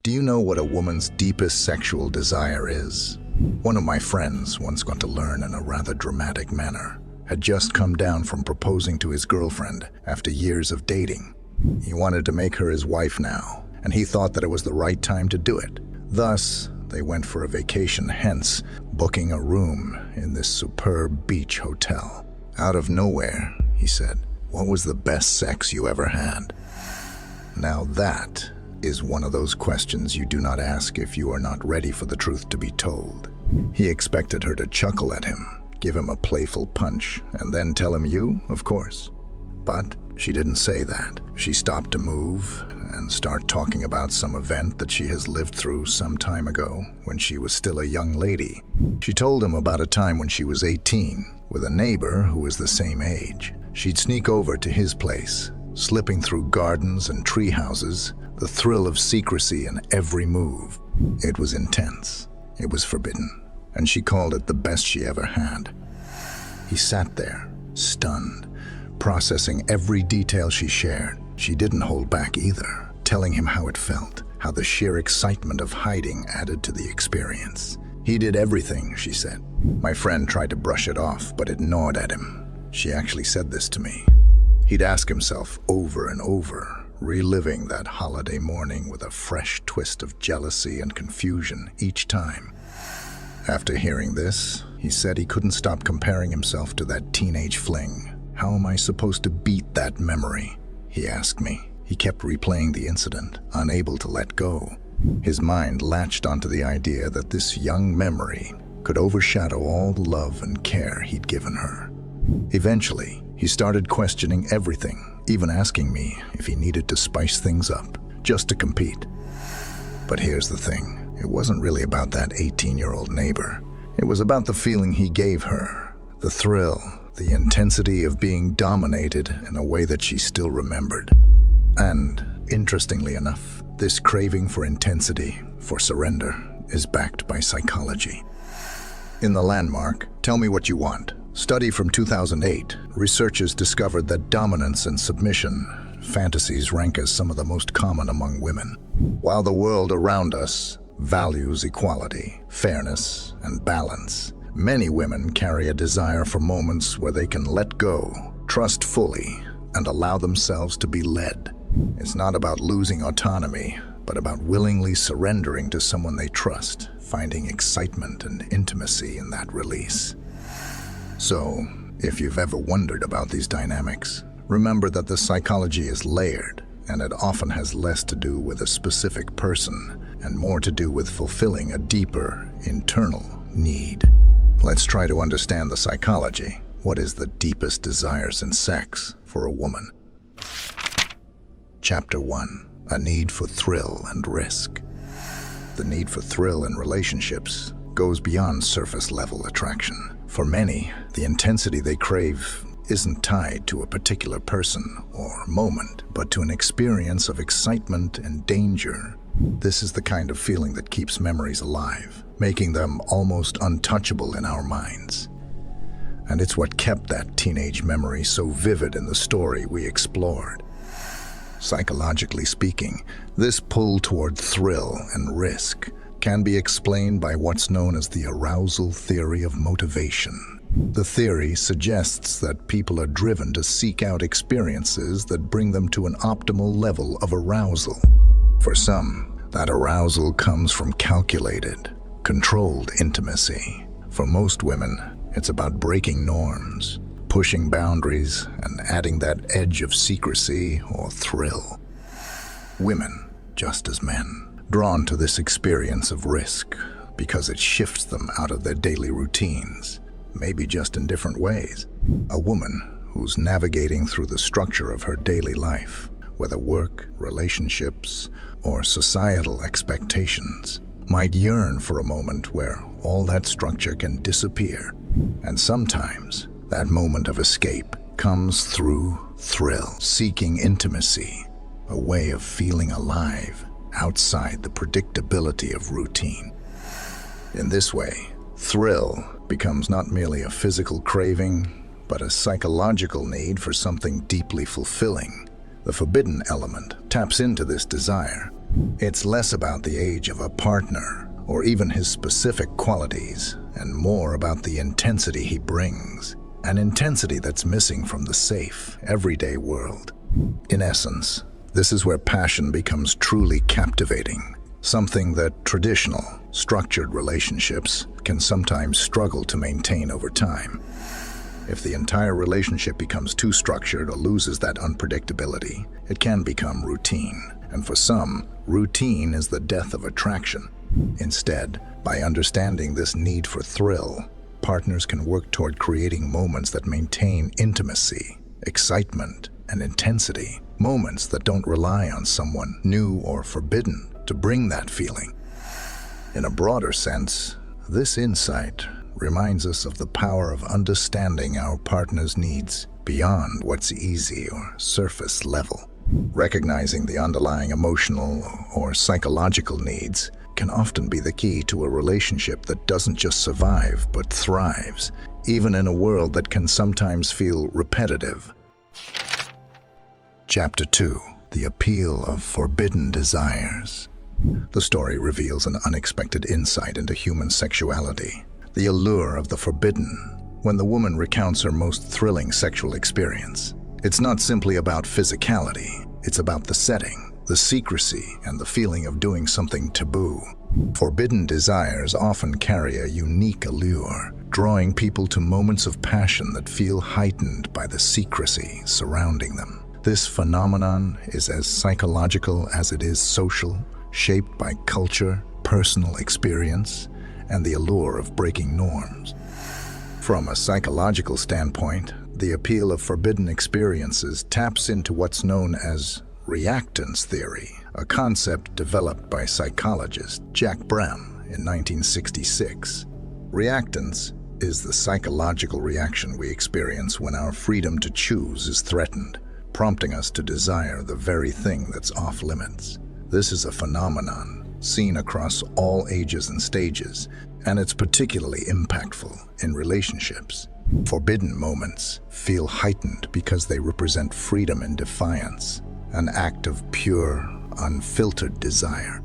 Do you know what a woman's deepest sexual desire is? One of my friends once got to learn in a rather dramatic manner. Had just come down from proposing to his girlfriend after years of dating. He wanted to make her his wife now, and he thought that it was the right time to do it. Thus, they went for a vacation, hence booking a room in this superb beach hotel. Out of nowhere, he said, "What was the best sex you ever had?" Now that is one of those questions you do not ask if you are not ready for the truth to be told. He expected her to chuckle at him, give him a playful punch, and then tell him you, of course. But she didn't say that. She stopped to move and start talking about some event that she has lived through some time ago when she was still a young lady. She told him about a time when she was 18 with a neighbor who was the same age. She'd sneak over to his place, slipping through gardens and tree houses, the thrill of secrecy in every move. It was intense. It was forbidden, and she called it the best she ever had. He sat there, stunned, processing every detail she shared. She didn't hold back either, telling him how it felt, how the sheer excitement of hiding added to the experience. He did everything, she said. My friend tried to brush it off, but it gnawed at him. She actually said this to me. He'd ask himself over and over, reliving that holiday morning with a fresh twist of jealousy and confusion each time. After hearing this, he said he couldn't stop comparing himself to that teenage fling. How am I supposed to beat that memory? He asked me. He kept replaying the incident, unable to let go. His mind latched onto the idea that this young memory could overshadow all the love and care he'd given her. Eventually, he started questioning everything, even asking me if he needed to spice things up, just to compete. But here's the thing, it wasn't really about that 18-year-old neighbor. It was about the feeling he gave her, the thrill, the intensity of being dominated in a way that she still remembered. And, interestingly enough, this craving for intensity, for surrender, is backed by psychology. In the landmark, Tell Me What You Want, study from 2008, researchers discovered that dominance and submission fantasies rank as some of the most common among women. While the world around us values equality, fairness, and balance, many women carry a desire for moments where they can let go, trust fully, and allow themselves to be led. It's not about losing autonomy, but about willingly surrendering to someone they trust, finding excitement and intimacy in that release. So, if you've ever wondered about these dynamics, remember that the psychology is layered, and it often has less to do with a specific person and more to do with fulfilling a deeper, internal need. Let's try to understand the psychology. What is the deepest desires in sex for a woman? Chapter 1. A need for thrill and risk. The need for thrill in relationships goes beyond surface-level attraction. For many, the intensity they crave isn't tied to a particular person or moment, but to an experience of excitement and danger. This is the kind of feeling that keeps memories alive, making them almost untouchable in our minds. And it's what kept that teenage memory so vivid in the story we explored. Psychologically speaking, this pull toward thrill and risk can be explained by what's known as the arousal theory of motivation. The theory suggests that people are driven to seek out experiences that bring them to an optimal level of arousal. For some, that arousal comes from calculated, controlled intimacy. For most women, it's about breaking norms, pushing boundaries, and adding that edge of secrecy or thrill. Women, just as men, drawn to this experience of risk because it shifts them out of their daily routines, maybe just in different ways. A woman who's navigating through the structure of her daily life, whether work, relationships, or societal expectations, might yearn for a moment where all that structure can disappear. And sometimes, that moment of escape comes through thrill, seeking intimacy, a way of feeling alive outside the predictability of routine. In this way, thrill becomes not merely a physical craving, but a psychological need for something deeply fulfilling. The forbidden element taps into this desire, It's less about the age of a partner or even his specific qualities, and more about the intensity he brings, an intensity that's missing from the safe, everyday world. In essence, this is where passion becomes truly captivating, something that traditional, structured relationships can sometimes struggle to maintain over time. If the entire relationship becomes too structured or loses that unpredictability, it can become routine. And for some, routine is the death of attraction. Instead, by understanding this need for thrill, partners can work toward creating moments that maintain intimacy, excitement, and intensity, moments that don't rely on someone new or forbidden to bring that feeling. In a broader sense, this insight reminds us of the power of understanding our partner's needs beyond what's easy or surface level. Recognizing the underlying emotional or psychological needs can often be the key to a relationship that doesn't just survive but thrives, even in a world that can sometimes feel repetitive. Chapter 2: The Appeal of Forbidden Desires. The story reveals an unexpected insight into human sexuality, the allure of the forbidden, when the woman recounts her most thrilling sexual experience. It's not simply about physicality, it's about the setting, the secrecy, and the feeling of doing something taboo. Forbidden desires often carry a unique allure, drawing people to moments of passion that feel heightened by the secrecy surrounding them. This phenomenon is as psychological as it is social, shaped by culture, personal experience, and the allure of breaking norms. From a psychological standpoint, the appeal of forbidden experiences taps into what's known as reactance theory, a concept developed by psychologist Jack Brem in 1966. Reactance is the psychological reaction we experience when our freedom to choose is threatened, prompting us to desire the very thing that's off limits. This is a phenomenon seen across all ages and stages, and it's particularly impactful in relationships. Forbidden moments feel heightened because they represent freedom and defiance, an act of pure, unfiltered desire.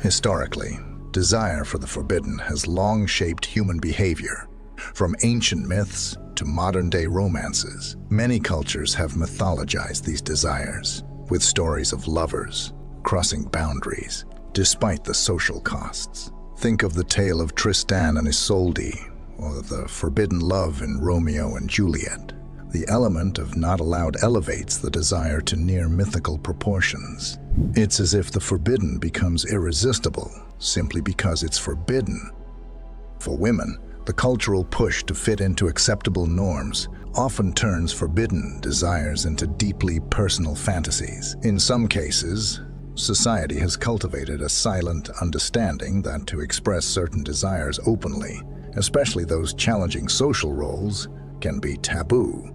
Historically, desire for the forbidden has long shaped human behavior. From ancient myths to modern-day romances, many cultures have mythologized these desires, with stories of lovers crossing boundaries despite the social costs. Think of the tale of Tristan and Isolde, or the forbidden love in Romeo and Juliet. The element of not allowed elevates the desire to near mythical proportions. It's as if the forbidden becomes irresistible simply because it's forbidden. For women, the cultural push to fit into acceptable norms often turns forbidden desires into deeply personal fantasies. In some cases, society has cultivated a silent understanding that to express certain desires openly, especially those challenging social roles, can be taboo.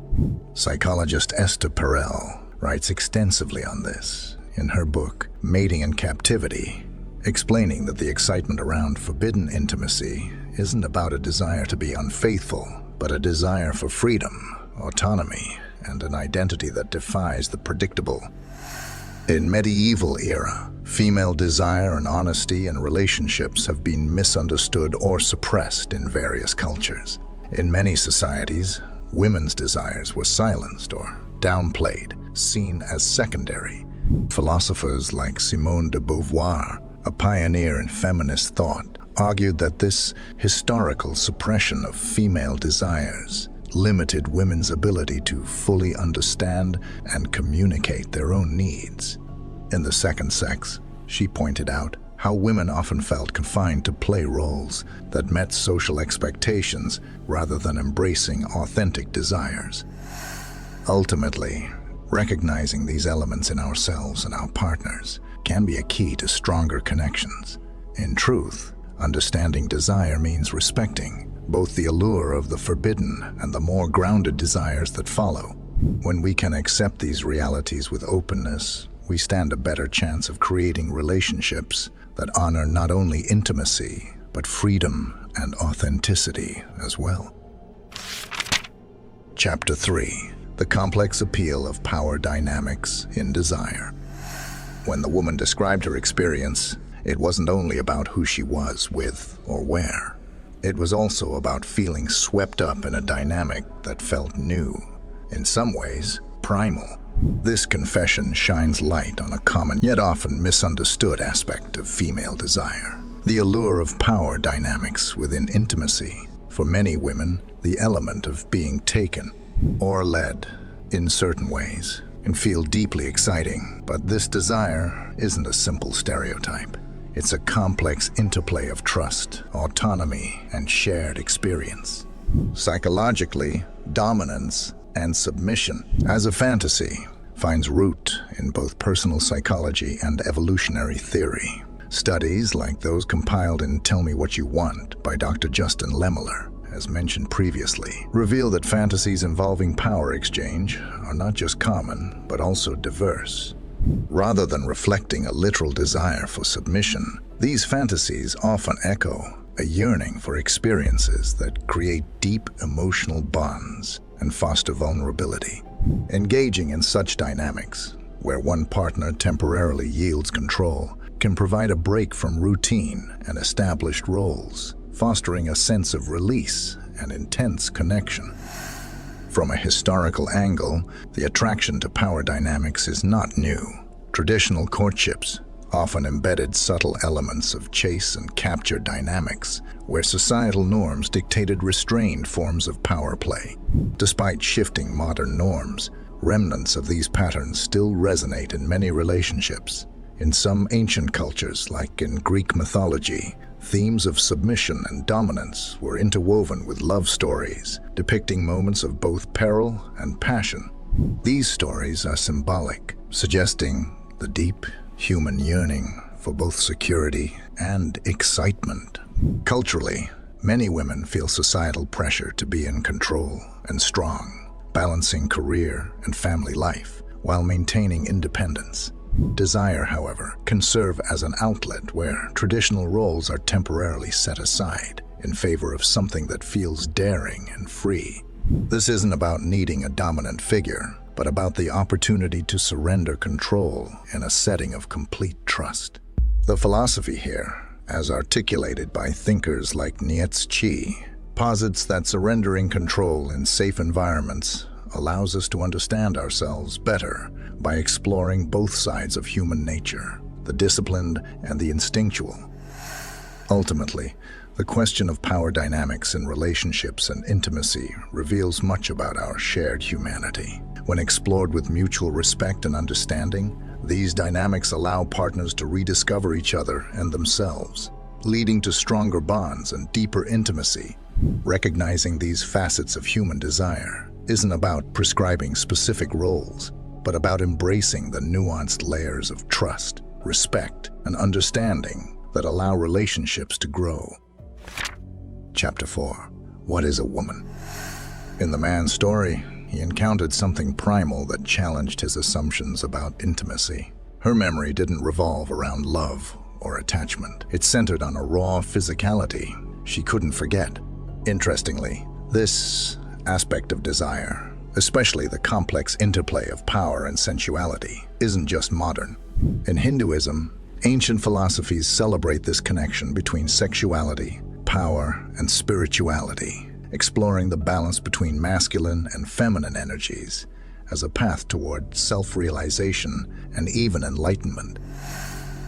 Psychologist Esther Perel writes extensively on this in her book, Mating in Captivity, explaining that the excitement around forbidden intimacy isn't about a desire to be unfaithful, but a desire for freedom, autonomy, and an identity that defies the predictable. In medieval era, female desire and honesty in relationships have been misunderstood or suppressed in various cultures. In many societies, women's desires were silenced or downplayed, seen as secondary. Philosophers like Simone de Beauvoir, a pioneer in feminist thought, argued that this historical suppression of female desires limited women's ability to fully understand and communicate their own needs. In The Second Sex, she pointed out how women often felt confined to play roles that met social expectations rather than embracing authentic desires. Ultimately, recognizing these elements in ourselves and our partners can be a key to stronger connections. In truth, understanding desire means respecting both the allure of the forbidden and the more grounded desires that follow. When we can accept these realities with openness, we stand a better chance of creating relationships that honor not only intimacy, but freedom and authenticity as well. Chapter 3: The Complex Appeal of Power Dynamics in Desire. When the woman described her experience, it wasn't only about who she was with or where. It was also about feeling swept up in a dynamic that felt new, in some ways, primal. This confession shines light on a common yet often misunderstood aspect of female desire: the allure of power dynamics within intimacy. For many women, the element of being taken or led in certain ways can feel deeply exciting, but this desire isn't a simple stereotype. It's a complex interplay of trust, autonomy, and shared experience. Psychologically, dominance and submission as a fantasy finds root in both personal psychology and evolutionary theory. Studies like those compiled in Tell Me What You Want by Dr. Justin Lemler, as mentioned previously, reveal that fantasies involving power exchange are not just common, but also diverse. Rather than reflecting a literal desire for submission, these fantasies often echo a yearning for experiences that create deep emotional bonds and foster vulnerability. Engaging in such dynamics, where one partner temporarily yields control, can provide a break from routine and established roles, fostering a sense of release and intense connection. From a historical angle, the attraction to power dynamics is not new. Traditional courtships often embedded subtle elements of chase and capture dynamics, where societal norms dictated restrained forms of power play. Despite shifting modern norms, remnants of these patterns still resonate in many relationships. In some ancient cultures, like in Greek mythology, themes of submission and dominance were interwoven with love stories, depicting moments of both peril and passion. These stories are symbolic, suggesting the deep human yearning for both security and excitement. Culturally, many women feel societal pressure to be in control and strong, balancing career and family life while maintaining independence. Desire, however, can serve as an outlet where traditional roles are temporarily set aside in favor of something that feels daring and free. This isn't about needing a dominant figure, but about the opportunity to surrender control in a setting of complete trust. The philosophy here, as articulated by thinkers like Nietzsche, posits that surrendering control in safe environments allows us to understand ourselves better by exploring both sides of human nature, the disciplined and the instinctual. Ultimately, the question of power dynamics in relationships and intimacy reveals much about our shared humanity. When explored with mutual respect and understanding, these dynamics allow partners to rediscover each other and themselves, leading to stronger bonds and deeper intimacy. Recognizing these facets of human desire isn't about prescribing specific roles, but about embracing the nuanced layers of trust, respect, and understanding that allow relationships to grow. Chapter 4. What is a woman? In the man's story, he encountered something primal that challenged his assumptions about intimacy. Her memory didn't revolve around love or attachment. It centered on a raw physicality she couldn't forget. Interestingly, this aspect of desire, especially the complex interplay of power and sensuality, isn't just modern. In Hinduism, ancient philosophies celebrate this connection between sexuality, power, and spirituality, exploring the balance between masculine and feminine energies as a path toward self-realization and even enlightenment.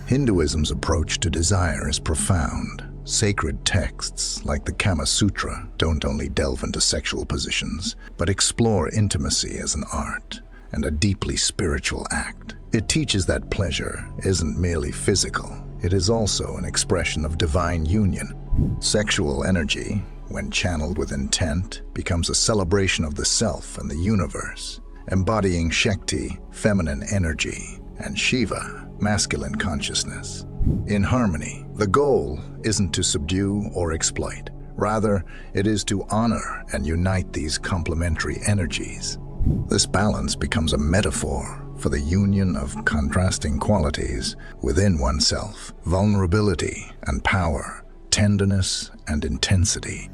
Hinduism's approach to desire is profound. Sacred texts like the Kama Sutra don't only delve into sexual positions, but explore intimacy as an art and a deeply spiritual act. It teaches that pleasure isn't merely physical, it is also an expression of divine union. Sexual energy, when channeled with intent, becomes a celebration of the self and the universe, embodying Shakti, feminine energy, and Shiva, masculine consciousness. In harmony, the goal isn't to subdue or exploit. Rather, it is to honor and unite these complementary energies. This balance becomes a metaphor for the union of contrasting qualities within oneself: vulnerability and power, tenderness and intensity.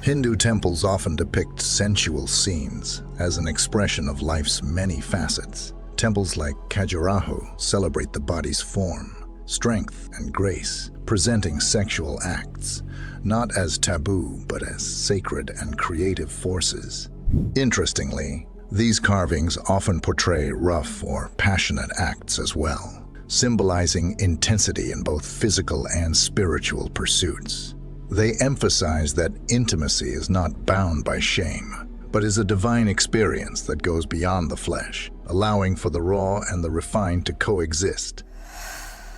Hindu temples often depict sensual scenes as an expression of life's many facets. Temples like Khajuraho celebrate the body's form, strength, and grace, presenting sexual acts not as taboo but as sacred and creative forces. Interestingly, these carvings often portray rough or passionate acts as well, symbolizing intensity in both physical and spiritual pursuits. They emphasize that intimacy is not bound by shame, but is a divine experience that goes beyond the flesh, allowing for the raw and the refined to coexist.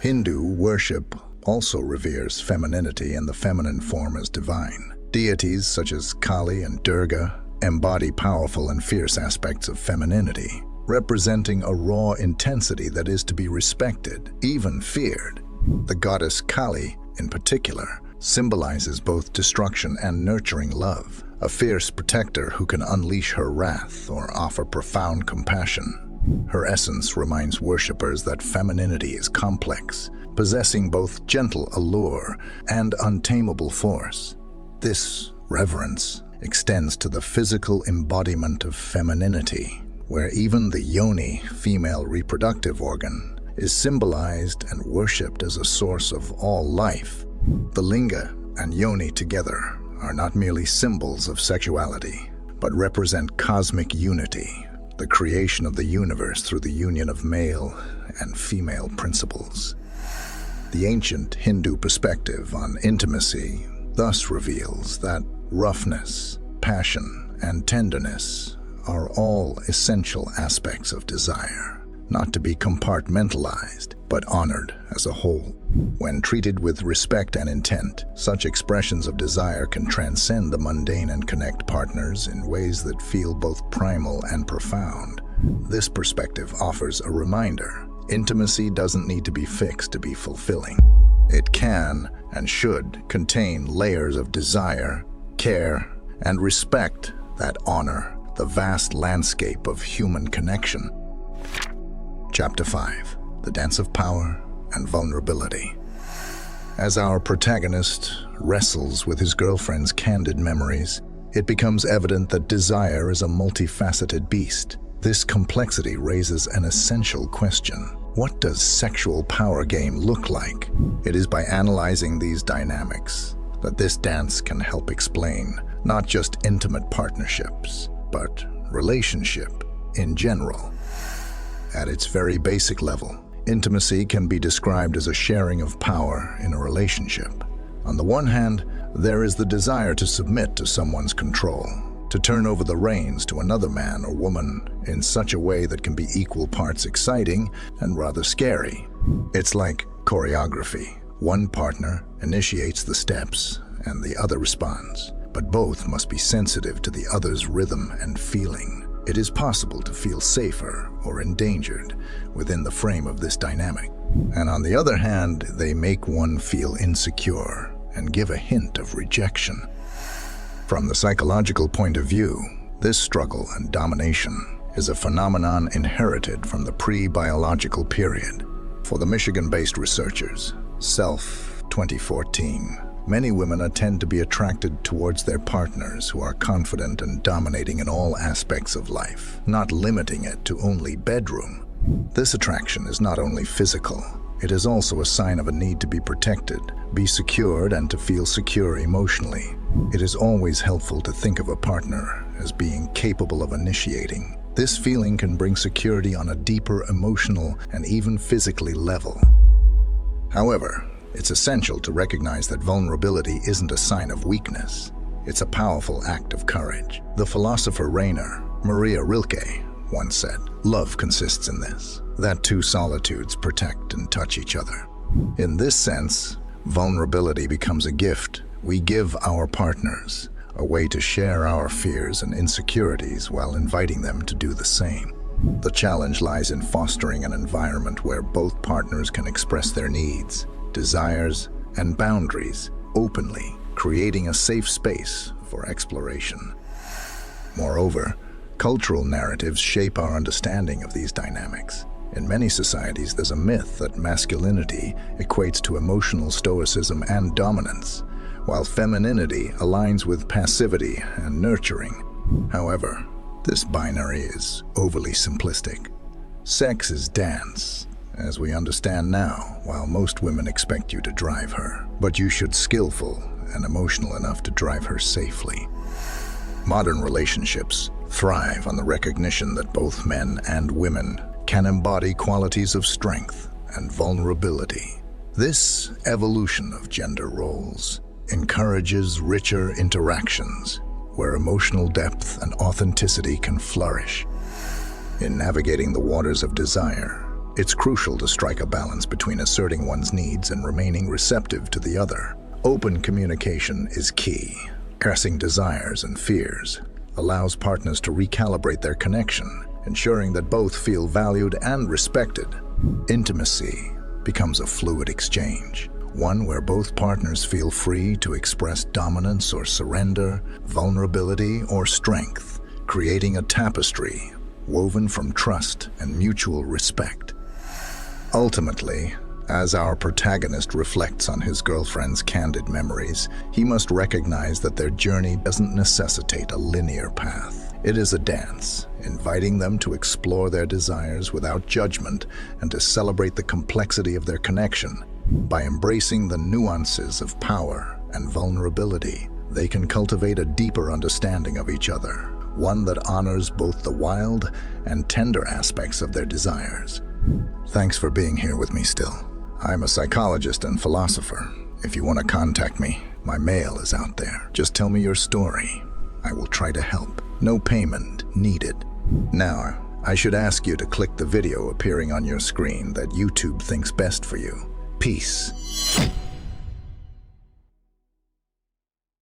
Hindu worship also reveres femininity and the feminine form as divine. Deities such as Kali and Durga embody powerful and fierce aspects of femininity, representing a raw intensity that is to be respected, even feared. The goddess Kali, in particular, symbolizes both destruction and nurturing love, a fierce protector who can unleash her wrath or offer profound compassion. Her essence reminds worshippers that femininity is complex, possessing both gentle allure and untamable force. This reverence extends to the physical embodiment of femininity, where even the yoni, female reproductive organ, is symbolized and worshipped as a source of all life. The linga and yoni together are not merely symbols of sexuality, but represent cosmic unity, the creation of the universe through the union of male and female principles. The ancient Hindu perspective on intimacy thus reveals that roughness, passion, and tenderness are all essential aspects of desire, not to be compartmentalized, but honored as a whole. When treated with respect and intent, such expressions of desire can transcend the mundane and connect partners in ways that feel both primal and profound. This perspective offers a reminder: intimacy doesn't need to be fixed to be fulfilling. It can and should contain layers of desire, care, and respect that honor the vast landscape of human connection. Chapter 5: The Dance of Power and Vulnerability. As our protagonist wrestles with his girlfriend's candid memories, it becomes evident that desire is a multifaceted beast. This complexity raises an essential question: what does sexual power game look like? It is by analyzing these dynamics that this dance can help explain not just intimate partnerships, but relationship in general. At its very basic level, intimacy can be described as a sharing of power in a relationship. On the one hand, there is the desire to submit to someone's control, to turn over the reins to another man or woman in such a way that can be equal parts exciting and rather scary. It's like choreography. One partner initiates the steps and the other responds, but both must be sensitive to the other's rhythm and feeling. It is possible to feel safer or endangered within the frame of this dynamic. And on the other hand, they make one feel insecure and give a hint of rejection. From the psychological point of view, this struggle and domination is a phenomenon inherited from the pre-biological period. For the Michigan-based researchers, Self 2014, many women tend to be attracted towards their partners who are confident and dominating in all aspects of life, not limiting it to only bedroom. This attraction is not only physical, it is also a sign of a need to be protected, be secured, and to feel secure emotionally. It is always helpful to think of a partner as being capable of initiating. This feeling can bring security on a deeper emotional and even physically level. However, it's essential to recognize that vulnerability isn't a sign of weakness. It's a powerful act of courage. The philosopher Rainer Maria Rilke once said, "Love consists in this, that two solitudes protect and touch each other." In this sense, vulnerability becomes a gift we give our partners, a way to share our fears and insecurities while inviting them to do the same. The challenge lies in fostering an environment where both partners can express their needs, desires, and boundaries openly, creating a safe space for exploration. Moreover, cultural narratives shape our understanding of these dynamics. In many societies, there's a myth that masculinity equates to emotional stoicism and dominance, while femininity aligns with passivity and nurturing. However, this binary is overly simplistic. Sex is dance, as we understand now, while most women expect you to drive her. But you should skillful and emotional enough to drive her safely. Modern relationships thrive on the recognition that both men and women can embody qualities of strength and vulnerability. This evolution of gender roles encourages richer interactions where emotional depth and authenticity can flourish. In navigating the waters of desire, it's crucial to strike a balance between asserting one's needs and remaining receptive to the other. Open communication is key. Expressing desires and fears allows partners to recalibrate their connection, ensuring that both feel valued and respected. Intimacy becomes a fluid exchange, one where both partners feel free to express dominance or surrender, vulnerability or strength, creating a tapestry woven from trust and mutual respect. Ultimately, as our protagonist reflects on his girlfriend's candid memories, he must recognize that their journey doesn't necessitate a linear path. It is a dance, inviting them to explore their desires without judgment and to celebrate the complexity of their connection. By embracing the nuances of power and vulnerability, they can cultivate a deeper understanding of each other, one that honors both the wild and tender aspects of their desires. Thanks for being here with me still. I'm a psychologist and philosopher. If you want to contact me, my mail is out there. Just tell me your story. I will try to help. No payment needed. Now, I should ask you to click the video appearing on your screen that YouTube thinks best for you. Peace.